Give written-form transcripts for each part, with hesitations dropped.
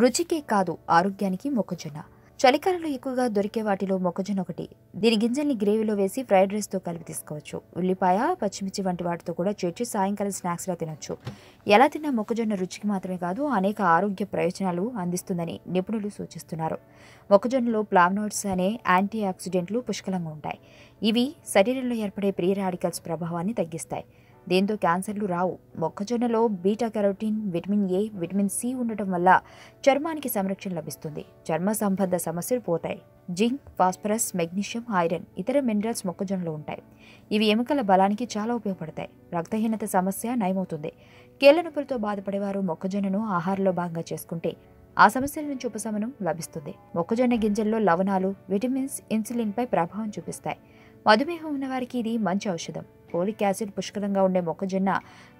రుచికే కాదు ఆరోగ్యానికి మొక్కజొన్న. చలికాలంలో ఎక్కువగా దొరికే వాటిలో మొక్కజొన్న ఒకటి. దీని గింజల్ని గ్రేవీలో వేసి ఫ్రైడ్ రైస్తో కలిపి తీసుకోవచ్చు. ఉల్లిపాయ, పచ్చిమిర్చి వంటి వాటితో కూడా చేర్చి సాయంకాలం స్నాక్స్లా తినొచ్చు. ఎలా తిన్నా మొక్కజొన్న రుచికి మాత్రమే కాదు అనేక ఆరోగ్య ప్రయోజనాలు అందిస్తుందని నిపుణులు సూచిస్తున్నారు. మొక్కజొన్నలో ఫ్లావనాయిడ్స్ అనే యాంటీ ఆక్సిడెంట్లు పుష్కలంగా ఉంటాయి. ఇవి శరీరంలో ఏర్పడే ప్రీ రాడికల్స్ ప్రభావాన్ని తగ్గిస్తాయి. దీంతో క్యాన్సర్లు రావు. మొక్కజొన్నలో beta carotene, vitamin A, vitamin C ఉండటం వల్ల చర్మానికి సంరక్షణ లభిస్తుంది. చర్మ సంబంధ సమస్యలు పోతాయి. జింక్, ఫాస్ఫరస్, మెగ్నీషియం, ఐరన్, ఇతర మినరల్స్ మొక్కజొన్నలో ఉంటాయి. ఇవి ఎముకల బలానికి చాలా ఉపయోగపడతాయి. రక్తహీనత సమస్య నయమవుతుంది. కీళ్ల నొప్పులతో బాధపడేవారు మొక్కజొన్నను ఆహారంలో భాగంగా చేసుకుంటే ఆ సమస్యల నుంచి ఉపశమనం లభిస్తుంది. మొక్కజొన్న గింజల్లో లవణాలు, విటమిన్స్ ఇన్సులిన్పై ప్రభావం చూపిస్తాయి. మధుమేహం ఉన్నవారికి ఇది మంచి ఔషధం. ఫోలిక్ యాసిడ్ పుష్కలంగా ఉండే మొక్కజొన్న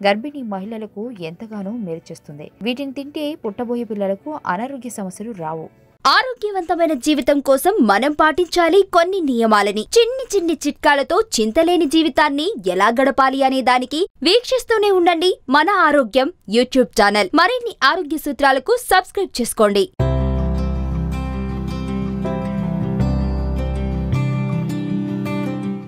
గర్భిణీ మహిళలకు ఎంతగానో మేలు చేస్తుంది. వీటిని తింటే పుట్టబోయే పిల్లలకు అనారోగ్య సమస్యలు రావు. ఆరోగ్యవంతమైన జీవితం కోసం మనం పాటించాలి కొన్ని నియమాలని. చిన్ని చిన్ని చిట్కాలతో చింతలేని జీవితాన్ని ఎలా గడపాలి అనే దానికి వీక్షిస్తూనే ఉండండి మన ఆరోగ్యం యూట్యూబ్ ఛానల్. మరిన్ని ఆరోగ్య సూత్రాలకు సబ్స్క్రైబ్ చేసుకోండి.